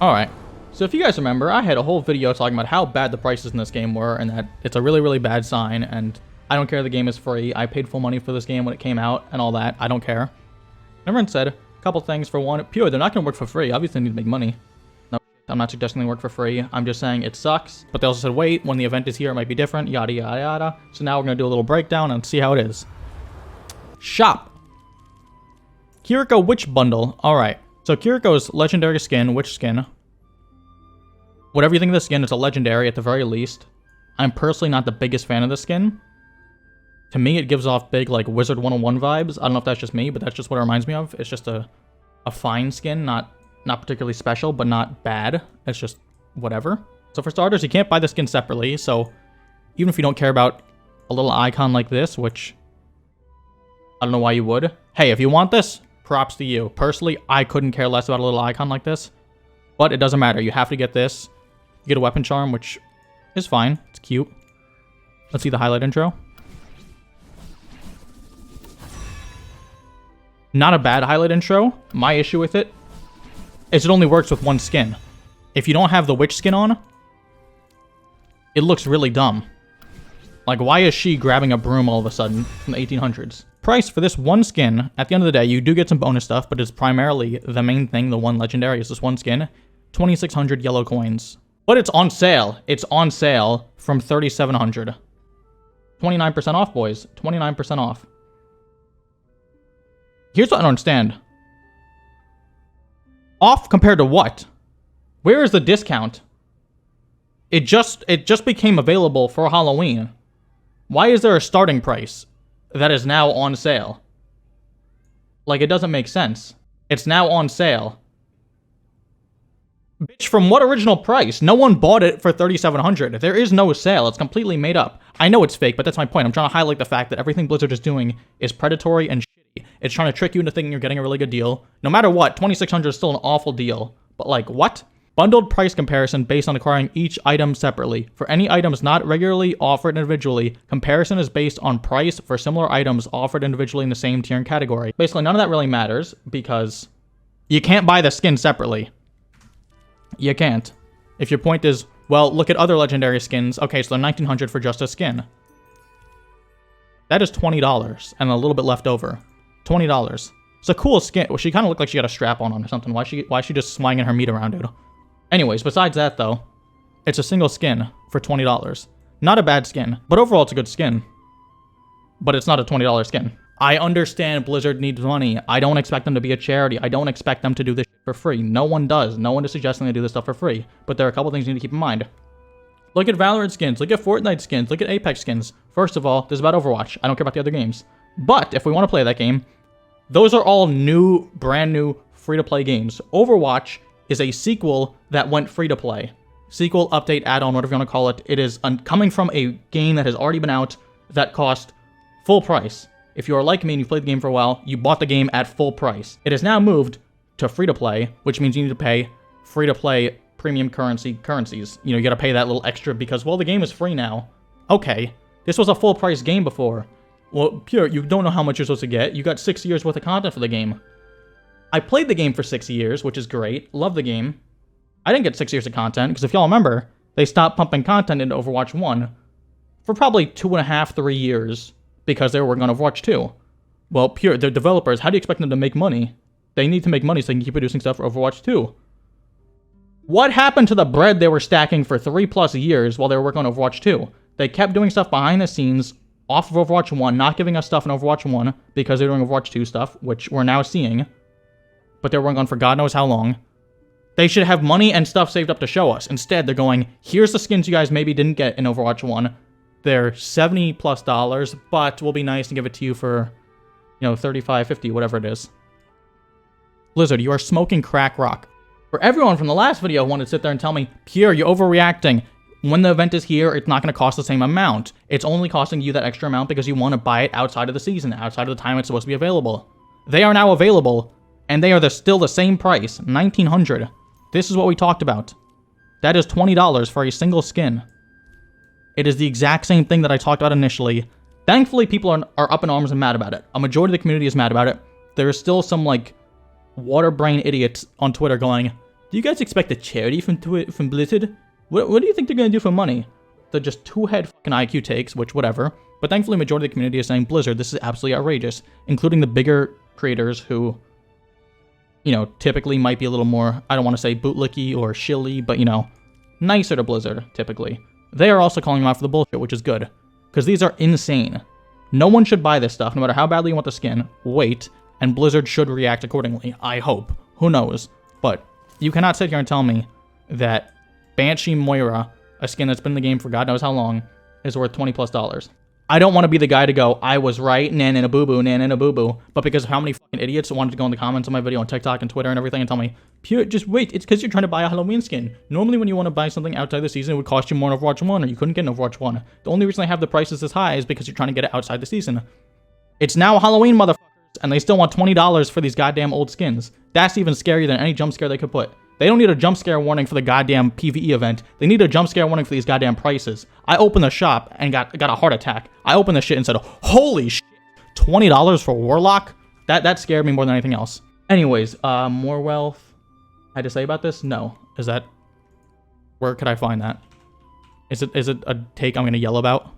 Alright, so if you guys remember, I had a whole video talking about how bad the prices in this game were, and that it's a really, really bad sign, and I don't care the game is free. I paid full money for this game when it came out, and all that. I don't care. Everyone said a couple things. For one, pure, they're not going to work for free. Obviously, they need to make money. No, I'm not suggesting they work for free. I'm just saying it sucks. But they also said, wait, when the event is here, it might be different, yada, yada, yada. So now we're going to do a little breakdown and see how it is. Shop. Kiriko Witch Bundle. Alright. So Kiriko's legendary skin, witch skin. Whatever you think of the skin, it's a legendary at the very least. I'm personally not the biggest fan of the skin. To me, it gives off big, like, Wizard 101 vibes. I don't know if that's just me, but that's just what it reminds me of. It's just a fine skin, not particularly special, but not bad. It's just whatever. So for starters, you can't buy the skin separately, so even if you don't care about a little icon like this, which I don't know why you would. Hey, if you want this, props to you. Personally, I couldn't care less about a little icon like this, but it doesn't matter. You have to get this. You get a weapon charm, which is fine. It's cute. Let's see the highlight intro. Not a bad highlight intro. My issue with it is it only works with one skin. If you don't have the witch skin on, it looks really dumb. Like, why is she grabbing a broom all of a sudden from the 1800s? Price for this one skin, at the end of the day, you do get some bonus stuff, but it's primarily the main thing, the one legendary, is this one skin. 2,600 yellow coins. But it's on sale. It's on sale from 3,700. 29% off, boys. 29% off. Here's what I don't understand. Off compared to what? Where is the discount? It just became available for Halloween. Why is there a starting price that is now on sale? Like, it doesn't make sense. It's now on sale. Bitch, from what original price? No one bought it for 3,700. There is no sale. It's completely made up. I know it's fake, but that's my point. I'm trying to highlight the fact that everything Blizzard is doing is predatory and shitty. It's trying to trick you into thinking you're getting a really good deal. No matter what, 2,600 is still an awful deal. But like, what? Bundled price comparison based on acquiring each item separately. For any items not regularly offered individually, comparison is based on price for similar items offered individually in the same tier and category. Basically, none of that really matters because you can't buy the skin separately. You can't. If your point is, well, look at other legendary skins. Okay, so they're 1,900 for just a skin. That is $20 and a little bit left over. $20. It's a cool skin. Well, she kind of looked like she got a strap on or something. Why is she just swinging her meat around, dude? Anyways, besides that, though, it's a single skin for $20. Not a bad skin, but overall it's a good skin. But it's not a $20 skin. I understand Blizzard needs money. I don't expect them to be a charity. I don't expect them to do this for free. No one does. No one is suggesting they do this stuff for free. But there are a couple things you need to keep in mind. Look at Valorant skins. Look at Fortnite skins. Look at Apex skins. First of all, this is about Overwatch. I don't care about the other games. But if we want to play that game, those are all new, brand new, free-to-play games. Overwatch is a sequel that went free-to-play. Sequel, update, add-on, whatever you want to call it. It is coming from a game that has already been out that cost full price. If you are like me and you've played the game for a while, you bought the game at full price. It has now moved to free-to-play, which means you need to pay free-to-play premium currencies. You know, you gotta pay that little extra because, well, the game is free now. Okay, this was a full-price game before. Well, Pure, you don't know how much you're supposed to get. You got 6 years worth of content for the game. I played the game for 6 years, which is great. Love the game. I didn't get 6 years of content, because if y'all remember, they stopped pumping content into Overwatch 1 for probably 2.5, 3 years, because they were working on Overwatch 2. Well, Pure, they're developers. How do you expect them to make money? They need to make money so they can keep producing stuff for Overwatch 2. What happened to the bread they were stacking for 3+ years while they were working on Overwatch 2? They kept doing stuff behind the scenes, off of Overwatch 1, not giving us stuff in Overwatch 1 because they're doing Overwatch 2 stuff, which we're now seeing. But they're working on for God knows how long. They should have money and stuff saved up to show us. Instead, they're going, here's the skins you guys maybe didn't get in Overwatch 1. They're $70+, but we'll be nice and give it to you for, you know, $35, $50, whatever it is. Blizzard, you are smoking crack rock. For everyone from the last video who wanted to sit there and tell me, Pure, you're overreacting. When the event is here, it's not going to cost the same amount. It's only costing you that extra amount because you want to buy it outside of the season, outside of the time it's supposed to be available. They are now available, and they are still the same price, $1,900. This is what we talked about. That is $20 for a single skin. It is the exact same thing that I talked about initially. Thankfully, people are up in arms and mad about it. A majority of the community is mad about it. There is still some, like, water brain idiots on Twitter going, Do you guys expect a charity from Blizzard? What do you think they're gonna do for money? They're just two-head fucking IQ takes, which whatever. But thankfully, majority of the community is saying, Blizzard, this is absolutely outrageous, including the bigger creators who, you know, typically might be a little more, I don't want to say bootlicky or shilly, but, you know, nicer to Blizzard, typically. They are also calling them out for the bullshit, which is good, because these are insane. No one should buy this stuff, no matter how badly you want the skin. Wait, and Blizzard should react accordingly, I hope. Who knows? But you cannot sit here and tell me that Banshee Moira, a skin that's been in the game for God knows how long, is worth $20+. I don't want to be the guy to go, I was right, nan and a boo-boo, nan and a boo-boo, but because of how many fucking idiots wanted to go in the comments on my video on TikTok and Twitter and everything and tell me, Pure, just wait, it's because you're trying to buy a Halloween skin. Normally when you want to buy something outside the season, it would cost you more in Overwatch 1, or you couldn't get in Overwatch 1. The only reason I have the prices this high is because you're trying to get it outside the season. It's now Halloween, motherfuckers, and they still want $20 for these goddamn old skins. That's even scarier than any jump scare they could put. They don't need a jump scare warning for the goddamn PvE event. They need a jump scare warning for these goddamn prices. I opened the shop and got a heart attack. I opened the shit and said, holy shit, $20 for Warlock? That scared me more than anything else. Anyways, more wealth. I had to say about this? No. Is that... Where could I find that? Is it a take I'm gonna yell about?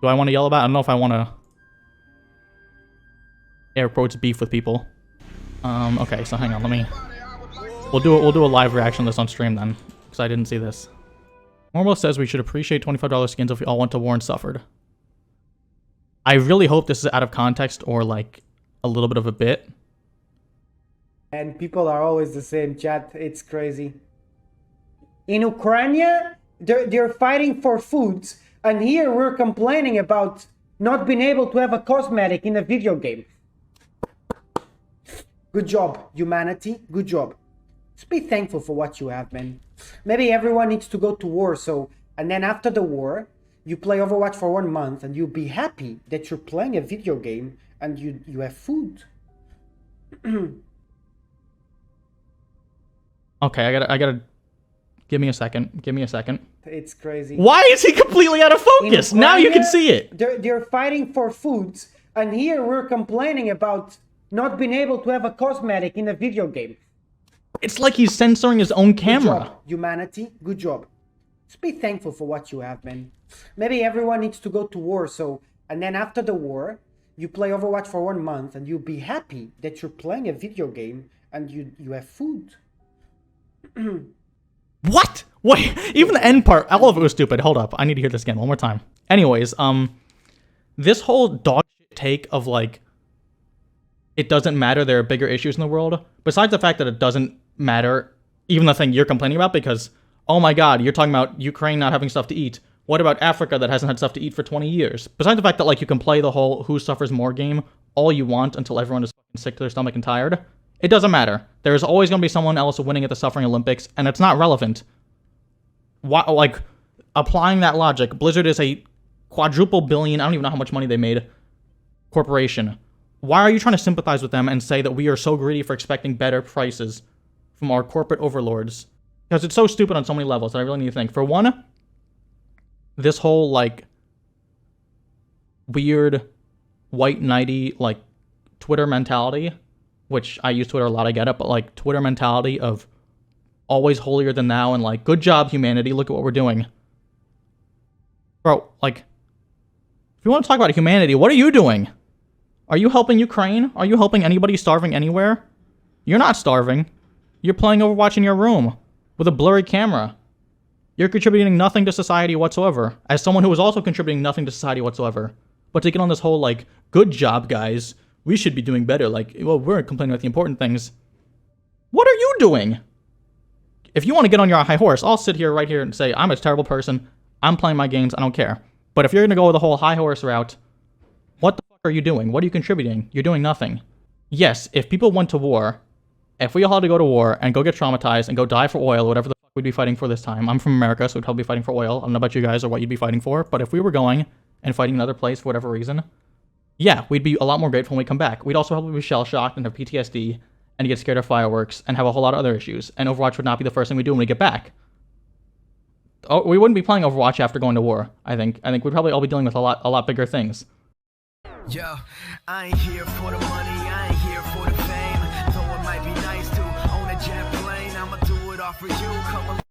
Do I want to yell about? I don't know if I want to... air quotes beef with people. Okay, so hang on, we'll do a live reaction to this on stream then, because I didn't see this. Mormo says we should appreciate $25 skins if we all went to war and suffered. I really hope this is out of context or like a little bit of a bit. And people are always the same, chat. It's crazy. In Ukraine, they're fighting for food, and here we're complaining about not being able to have a cosmetic in a video game. Good job, humanity. Good job. Just be thankful for what you have, man. Maybe everyone needs to go to war, and then after the war, you play Overwatch for 1 month, and you'll be happy that you're playing a video game, and you have food. Okay, I gotta... Give me a second. Give me a second. It's crazy. Why is he completely out of focus? Now you can see it. They're fighting for food, and here we're complaining about not being able to have a cosmetic in a video game. It's like he's censoring his own camera. Good job, humanity. Good job. Just be thankful for what you have, man. Maybe everyone needs to go to war, and then after the war, you play Overwatch for 1 month, and you'll be happy that you're playing a video game, and you have food. What? Wait, even the end part, all of it was stupid. Hold up, I need to hear this again one more time. Anyways, this whole dog shit take of like, it doesn't matter, there are bigger issues in the world. Besides the fact that it doesn't matter, even the thing you're complaining about, because, oh my god, you're talking about Ukraine not having stuff to eat. What about Africa that hasn't had stuff to eat for 20 years? Besides the fact that, like, you can play the whole who suffers more game all you want until everyone is fucking sick to their stomach and tired, it doesn't matter. There's always going to be someone else winning at the Suffering Olympics, and it's not relevant. Why, like, applying that logic, Blizzard is a quadruple billion, I don't even know how much money they made, corporation. Why are you trying to sympathize with them and say that we are so greedy for expecting better prices from our corporate overlords? Because it's so stupid on so many levels that I really need to think. For one, this whole, like, weird, white knighty, like, Twitter mentality, which I use Twitter a lot, I get it, but, like, Twitter mentality of always holier than thou and, like, good job, humanity, look at what we're doing. Bro, like, if you want to talk about humanity, what are you doing? Are you helping Ukraine? Are you helping anybody starving anywhere? You're not starving. You're playing Overwatch in your room with a blurry camera. You're contributing nothing to society whatsoever, as someone who is also contributing nothing to society whatsoever. But to get on this whole, like, good job, guys, we should be doing better, like, well, we're complaining about the important things. What are you doing? If you want to get on your high horse, I'll sit here right here and say, I'm a terrible person, I'm playing my games, I don't care. But if you're going to go with the whole high horse route, what the fuck are you doing? What are you contributing? You're doing nothing. Yes, if people went to war, if we all had to go to war and go get traumatized and go die for oil, whatever the fuck we'd be fighting for this time. I'm from America, so we'd probably be fighting for oil. I don't know about you guys or what you'd be fighting for, but if we were going and fighting another place for whatever reason, yeah, we'd be a lot more grateful when we come back. We'd also probably be shell-shocked and have PTSD and get scared of fireworks and have a whole lot of other issues. And Overwatch would not be the first thing we do when we get back. Oh, we wouldn't be playing Overwatch after going to war, I think. I think we'd probably all be dealing with a lot bigger things. Yo, I ain't here for the money, I ain't here for the fame. Though it might be nice to own a it all for you. Come